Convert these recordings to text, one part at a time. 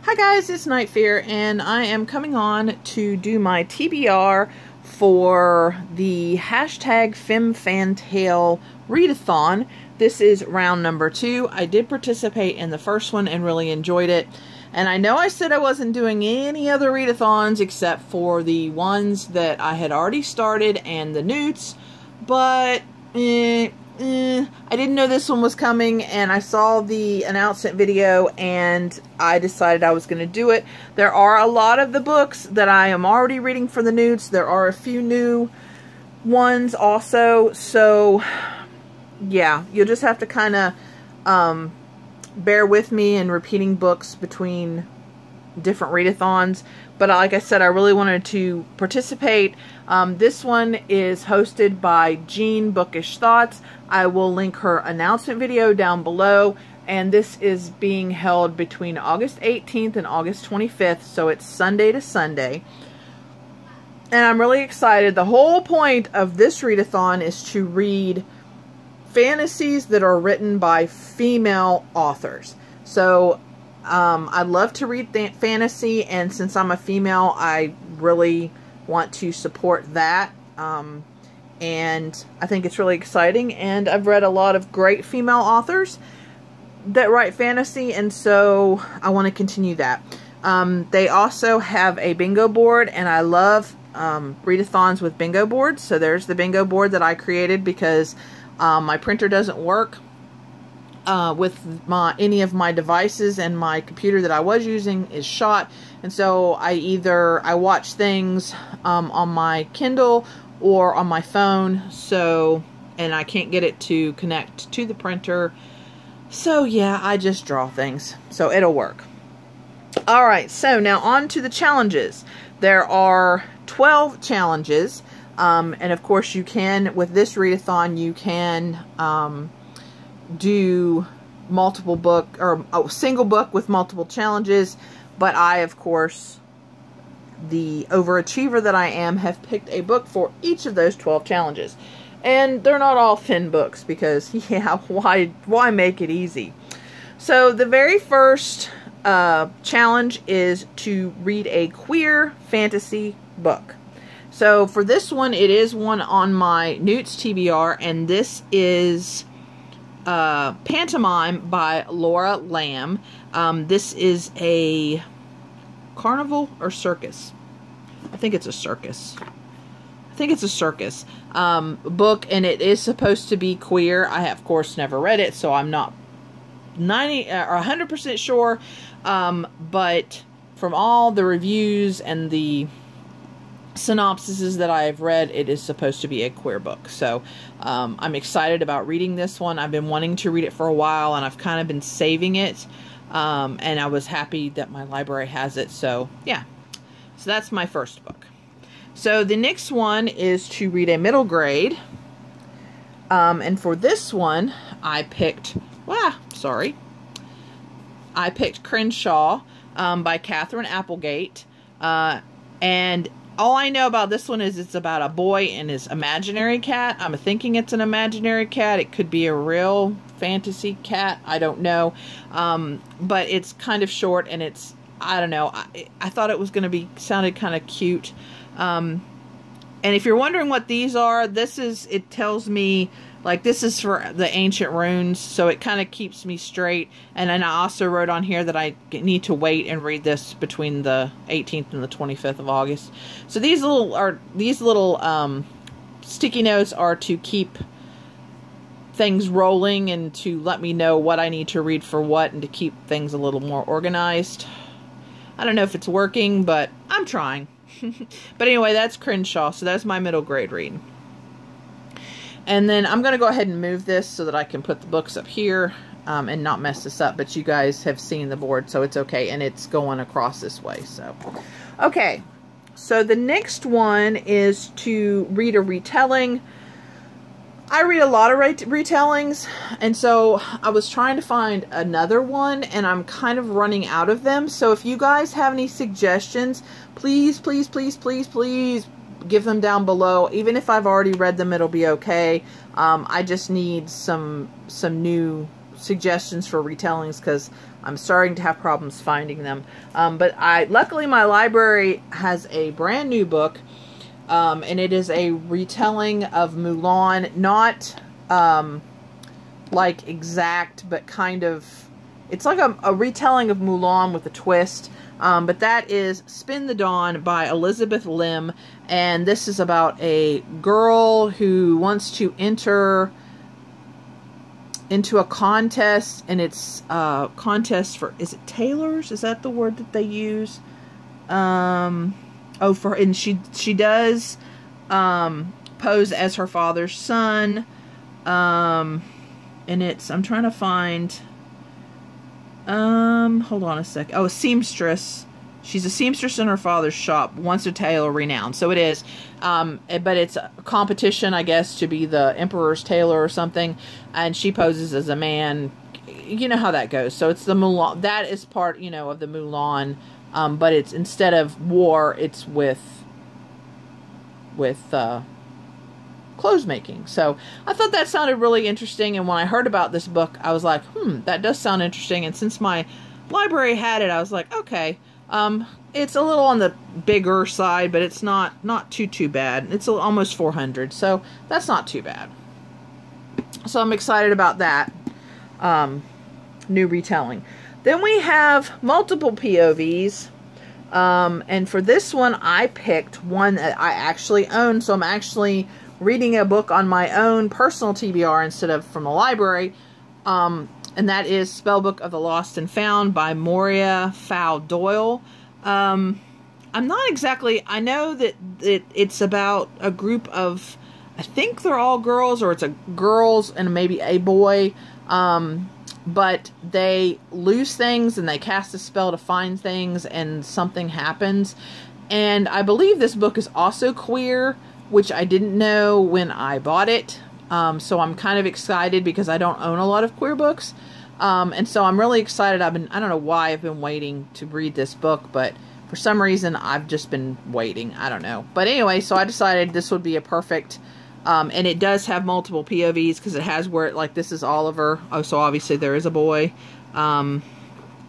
Hi guys, it's Night Fear, and I am coming on to do my TBR for the hashtag FemFanTale readathon. This is round number 2. I did participate in the first one and really enjoyed it. And I know I said I wasn't doing any other readathons except for the ones that I had already started and the newts, but I didn't know this one was coming, and I saw the announcement video and I decided I was going to do it. There are a lot of the books that I am already reading for the newts. There are a few new ones also, so yeah, you'll just have to kind of bear with me in repeating books between different readathons. But like I said, I really wanted to participate. This one is hosted by Jean Bookish Thoughts. I will link her announcement video down below. And this is being held between August 18th and August 25th. So it's Sunday to Sunday. And I'm really excited. The whole point of this readathon is to read fantasies that are written by female authors. So I love to read fantasy, and since I'm a female, I really want to support that. And I think it's really exciting, and I've read a lot of great female authors that write fantasy, and so I want to continue that. They also have a bingo board, and I love readathons with bingo boards. So there's the bingo board that I created because my printer doesn't work with any of my devices, and my computer that I was using is shot, and so I watch things on my Kindle or on my phone, and I can't get it to connect to the printer, so yeah, I just draw things, so it'll work. Alright, so now on to the challenges. There are 12 challenges, and of course you can, with this readathon, you can do multiple book, or a single book with multiple challenges, but I, of course, the overachiever that I am, have picked a book for each of those 12 challenges. And they're not all thin books because, yeah, why make it easy? So the very first challenge is to read a queer fantasy book. So for this one, it is one on my Newts TBR, and this is Pantomime by Laura Lamb. This is a carnival or circus. I think it's a circus. Book, and it is supposed to be queer. I have, of course, never read it, so I'm not 90 or 100% sure. But from all the reviews and the synopsises that I have read, it is supposed to be a queer book. So I'm excited about reading this one. I've been wanting to read it for a while, and I've kind of been saving it. And I was happy that my library has it. So yeah, so that's my first book. So the next one is to read a middle grade. And for this one, I picked Crenshaw by Catherine Applegate. And all I know about this one is it's about a boy and his imaginary cat. I'm thinking it's an imaginary cat. It could be a real fantasy cat. I don't know. But it's kind of short, and it's, I don't know. I thought it was going to be, sounded kind of cute. And if you're wondering what these are, it tells me, like, this is for the ancient runes, so it kind of keeps me straight. And then I also wrote on here that I need to wait and read this between the 18th and the 25th of August. So these little sticky notes are to keep things rolling and to let me know what I need to read for what, and to keep things a little more organized. I don't know if it's working, but I'm trying. But anyway, that's Crenshaw, so that's my middle grade read. And then I'm going to go ahead and move this so that I can put the books up here and not mess this up. But you guys have seen the board, so it's okay. And it's going across this way. So, okay. So the next one is to read a retelling. I read a lot of retellings. And so I was trying to find another one, and I'm kind of running out of them. So if you guys have any suggestions, please, please, please, please, please give them down below. Even if I've already read them, it'll be okay. I just need some new suggestions for retellings, because I'm starting to have problems finding them. But luckily my library has a brand new book, and it is a retelling of Mulan, not like exact, but kind of, it's like a retelling of Mulan with a twist. But that is Spin the Dawn by Elizabeth Lim, and this is about a girl who wants to enter into a contest, and it's a contest for, is it tailors? Is that the word that they use? And she does pose as her father's son, and it's, I'm trying to find, hold on a sec. Oh, a seamstress. She's a seamstress in her father's shop, once a tailor renowned. So it is, but it's a competition, I guess, to be the emperor's tailor or something, and she poses as a man. You know how that goes. So it's the Mulan, that is part, you know, of the Mulan, but it's, instead of war, it's with clothes making. So I thought that sounded really interesting, and when I heard about this book, I was like, that does sound interesting. And since my library had it, I was like, okay, it's a little on the bigger side, but it's not too bad. It's almost 400, so that's not too bad. So I'm excited about that new retelling. Then we have multiple POVs. And for this one, I picked one that I actually own. So I'm actually reading a book on my own personal TBR instead of from the library. And that is Spellbook of the Lost and Found by Moria Fowl Doyle. I'm not exactly, I know that it's about a group of, I think they're all girls, or it's girls and maybe a boy. But they lose things and they cast a spell to find things, and something happens. And I believe this book is also queer, which I didn't know when I bought it. So I'm kind of excited because I don't own a lot of queer books. And so I'm really excited. I don't know why I've been waiting to read this book, but for some reason I've just been waiting. I don't know. But anyway, so I decided this would be a perfect, and it does have multiple POVs because it has where, like, this is Oliver. Oh, so obviously there is a boy. And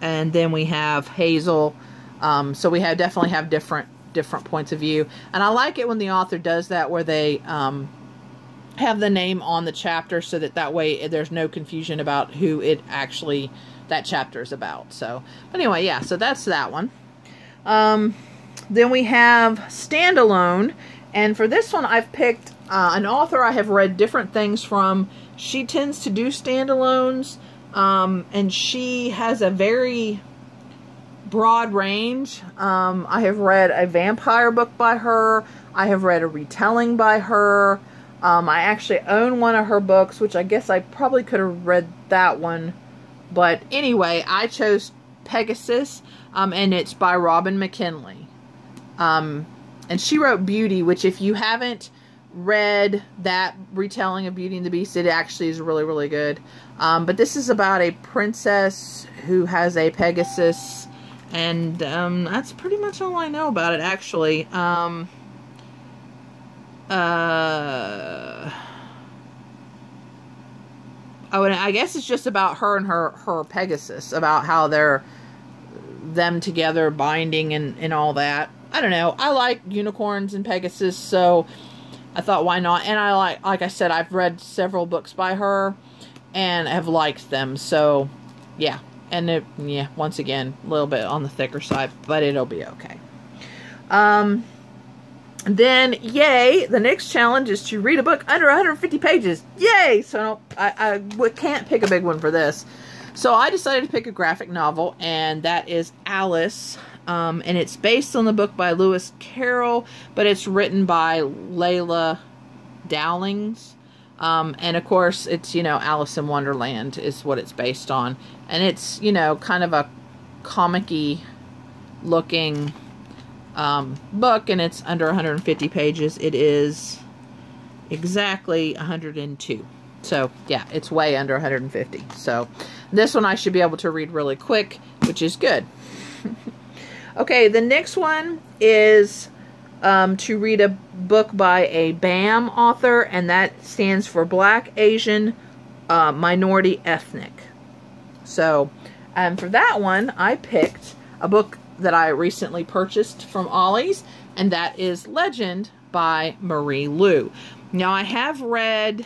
then we have Hazel. So we definitely have different points of view. And I like it when the author does that, where they have the name on the chapter, so that way there's no confusion about who that chapter is about. So, but anyway, yeah, so that's that one. Then we have Standalone, and for this one I've picked an author I have read different things from. She tends to do standalones, and she has a very broad range. I have read a vampire book by her. I have read a retelling by her. I actually own one of her books, which I guess I probably could have read that one. But anyway, I chose Pegasus, and it's by Robin McKinley. And she wrote Beauty, which, if you haven't read that retelling of Beauty and the Beast, it actually is really, really good. But this is about a princess who has a Pegasus, and that's pretty much all I know about it, actually. Oh, and I guess it's just about her and her Pegasus, about how they're them together binding and all that. I don't know. I like unicorns and Pegasus, so I thought, why not? And I like I said, I've read several books by her and have liked them. So, yeah. And yeah, once again, a little bit on the thicker side, but it'll be okay. Then, yay, the next challenge is to read a book under 150 pages. Yay! So I can't pick a big one for this. So I decided to pick a graphic novel, and that is Alice. And it's based on the book by Lewis Carroll, but it's written by Layla Dowlings. And of course, it's, Alice in Wonderland is what it's based on. And it's, kind of a comic-y looking book, and it's under 150 pages. It is exactly 102. So, yeah, it's way under 150. So, this one I should be able to read really quick, which is good. Okay, the next one is to read a book by a BAM author, and that stands for Black, Asian, Minority, Ethnic. So, and for that one, I picked a book that I recently purchased from Ollie's, and that is Legend by Marie Lu. Now, I have read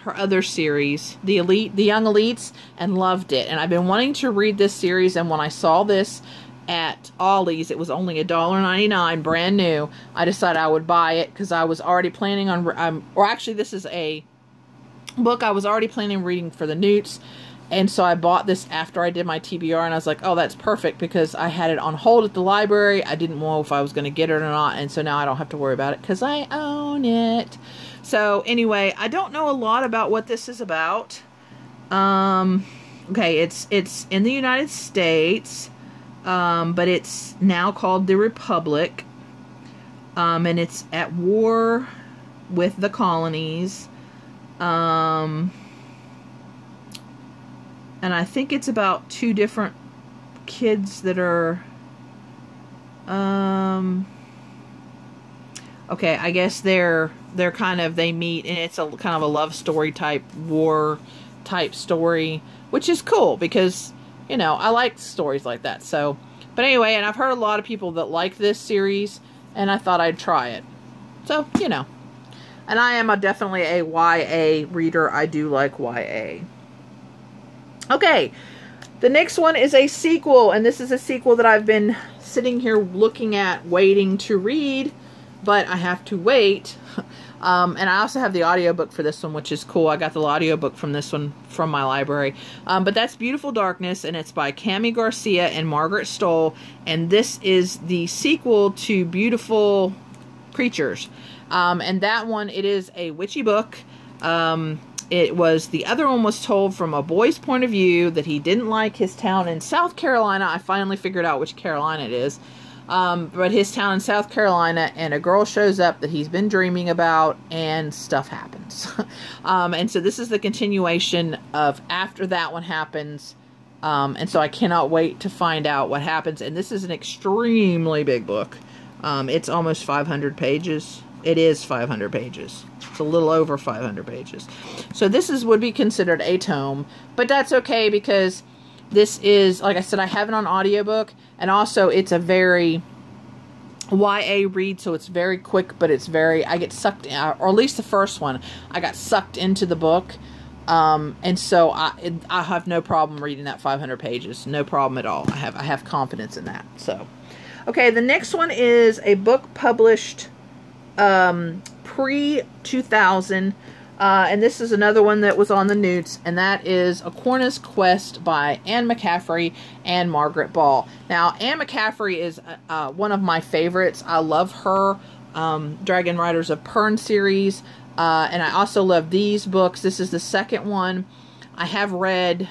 her other series, The Young Elites, and loved it. And I've been wanting to read this series, and when I saw this at Ollie's, it was only $1.99, brand new. I decided I would buy it because I was already planning on, or actually this is a book I was already planning on reading for the Newts. And so I bought this after I did my TBR, and I was like, oh, that's perfect, because I had it on hold at the library. I didn't know if I was going to get it or not, and so now I don't have to worry about it because I own it. So anyway, I don't know a lot about what this is about. Okay, it's in the United States, but it's now called the Republic, and it's at war with the colonies. And I think it's about two different kids that are, okay, I guess they're kind of, they meet, and it's a kind of a love story type, war type story, which is cool because, you know, I like stories like that. So, but anyway, and I've heard a lot of people that like this series, and I thought I'd try it. So, you know, and I am definitely a YA reader. I do like YA. Okay, the next one is a sequel, and this is a sequel that I've been sitting here looking at, waiting to read, but I have to wait. And I also have the audiobook for this one, which is cool. I got the audiobook from this one from my library. But that's Beautiful Darkness, and it's by Kami Garcia and Margaret Stohl, and this is the sequel to Beautiful Creatures. And that one, it is a witchy book. The other one was told from a boy's point of view, that he didn't like his town in South Carolina. I finally figured out which Carolina it is. But his town in South Carolina, and a girl shows up that he's been dreaming about, and stuff happens. And so this is the continuation of after that one happens. And so I cannot wait to find out what happens. And this is an extremely big book. It's almost 500 pages. It is 500 pages. It's a little over 500 pages. So this would be considered a tome, but that's okay because this is, like I said, I have it on audiobook, and also it's a very YA read, so it's very quick, but it's very, I get sucked in, or at least the first one, I got sucked into the book, and so I have no problem reading that 500 pages, no problem at all. I have confidence in that. So, okay, the next one is a book published pre-2000, and this is another one that was on the Newts, and that is Acorna's Quest by Anne McCaffrey and Margaret Ball. Now, Anne McCaffrey is one of my favorites. I love her Dragon Riders of Pern series, and I also love these books. This is the second one. I have read,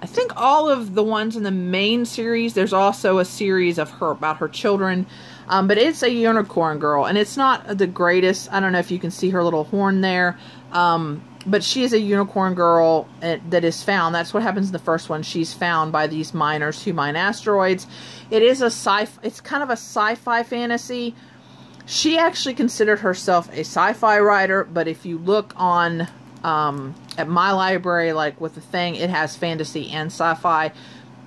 I think, all of the ones in the main series. There's also a series of her about her children. But it's a unicorn girl, and it's not the greatest. I don't know if you can see her little horn there. But she is a unicorn girl that is found. That's what happens in the first one. She's found by these miners who mine asteroids. It is it's kind of a sci-fi fantasy. She actually considered herself a sci-fi writer, but if you look on at my library, like with the thing, it has fantasy and sci-fi.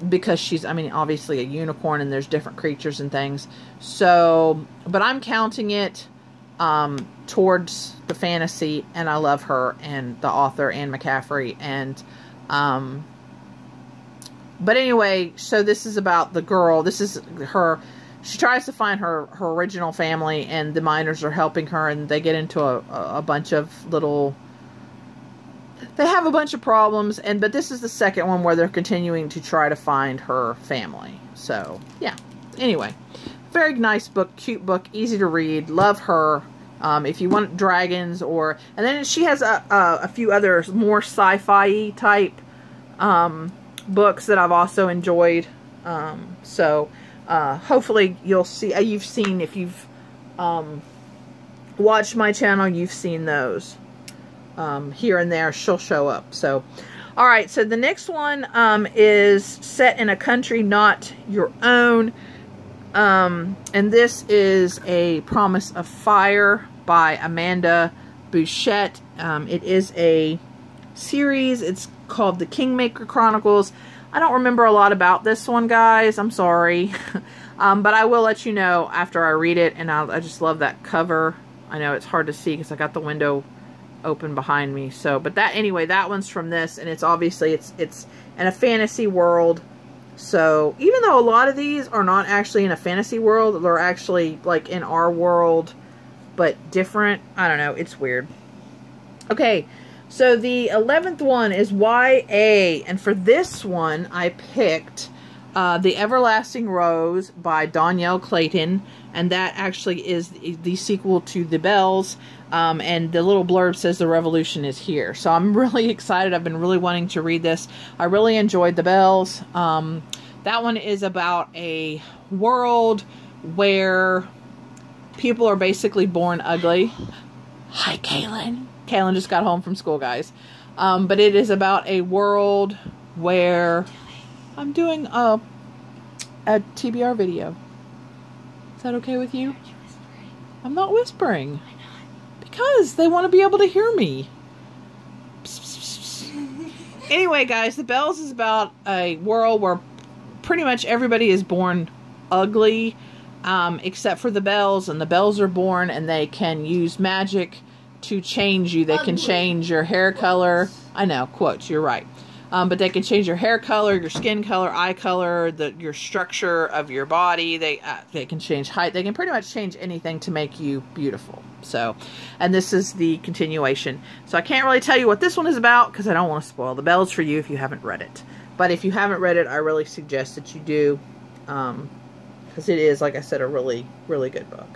Because she's, I mean, obviously a unicorn, and there's different creatures and things. So, but I'm counting it towards the fantasy, and I love her and the author, Anne McCaffrey. And, but anyway, so this is about the girl. This is her, she tries to find her original family, and the miners are helping her, and they get into a bunch of little, they have a bunch of problems, but this is the second one where they're continuing to try to find her family. So, yeah. Anyway, very nice book, cute book, easy to read. Love her. If you want dragons, and then she has a few other more sci-fi type books that I've also enjoyed. So, hopefully you'll see, if you've watched my channel, you've seen those. Here and there, she'll show up. So, alright, so the next one is set in a country not your own. And this is A Promise of Fire by Amanda Bouchette. It is a series. It's called The Kingmaker Chronicles. I don't remember a lot about this one, guys. I'm sorry. But I will let you know after I read it, and I just love that cover. I know it's hard to see because I got the window open behind me. So, but that, anyway, that one's from this, and it's obviously, it's in a fantasy world. So, even though a lot of these are not actually in a fantasy world, they're actually, like, in our world, but different. I don't know. It's weird. Okay, so the 11th one is YA, and for this one, I picked The Everlasting Rose by Danielle Clayton, and that actually is the sequel to The Bells, and the little blurb says the revolution is here. So I'm really excited. I've been really wanting to read this. I really enjoyed The Bells. That one is about a world where people are basically born ugly. Hi, Kaylin. Kaylin just got home from school, guys. But it is about a world where I'm doing a TBR video. Is that okay with you? I'm not whispering. Because they want to be able to hear me. Anyway, guys, The Bells is about a world where pretty much everybody is born ugly, except for the Bells, and the Bells are born and they can use magic to change you. They can change your hair color. I know, quotes, you're right. But they can change your hair color, your skin color, eye color, your structure of your body. They can change height. They can pretty much change anything to make you beautiful. So, and this is the continuation. So I can't really tell you what this one is about because I don't want to spoil The Bells for you if you haven't read it. But if you haven't read it, I really suggest that you do, because it is, like I said, a really, really good book.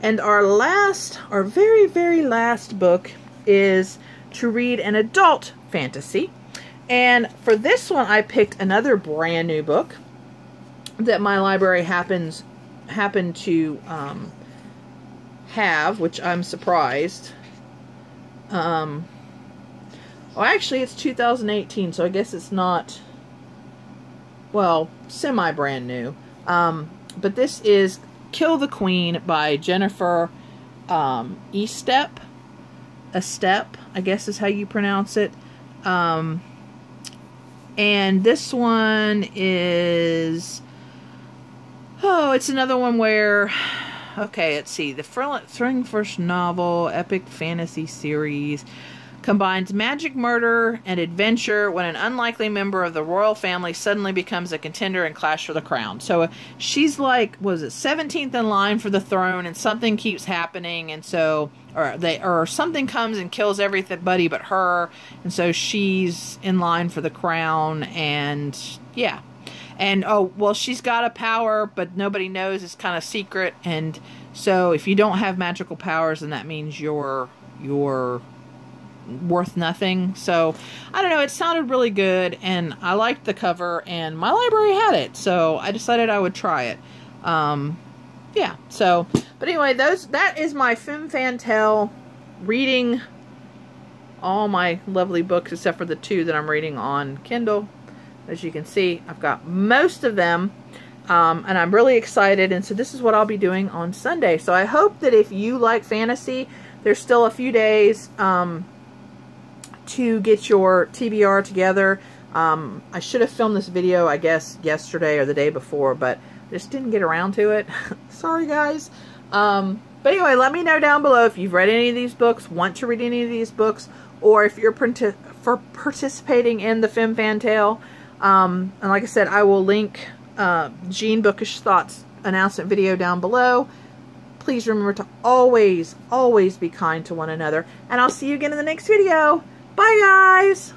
And our very, very last book is to read an adult fantasy. And for this one, I picked another brand new book that my library happened to have, which I'm surprised. Well, actually, it's 2018, so I guess it's not, well, semi-brand new. But this is Kill the Queen by Jennifer Estep, I guess is how you pronounce it. And this one is, it's another one where, okay, let's see, the thrilling first novel, epic fantasy series, combines magic, murder, and adventure when an unlikely member of the royal family suddenly becomes a contender and clash for the crown. So she's like, was it 17th in line for the throne, and something keeps happening, and so, or something comes and kills everybody but her, and so she's in line for the crown, and yeah. And, oh, well, she's got a power, but nobody knows. It's kind of secret, and so if you don't have magical powers, then that means you're worth nothing. So I don't know, it sounded really good, and I liked the cover, and my library had it, so I decided I would try it. Yeah, so, but anyway, that is my Femme Fatale reading all my lovely books except for the 2 that I'm reading on Kindle. As you can see, I've got most of them, and I'm really excited, and so this is what I'll be doing on Sunday. So I hope that if you like fantasy, there's still a few days to get your TBR together. I should have filmed this video, I guess, yesterday or the day before, but just didn't get around to it. Sorry, guys. But anyway, let me know down below if you've read any of these books, want to read any of these books, or if you're participating in the Femme Fatale. And like I said, I will link Jean Bookish Thoughts announcement video down below. Please remember to always, always be kind to one another. And I'll see you again in the next video. Bye, guys!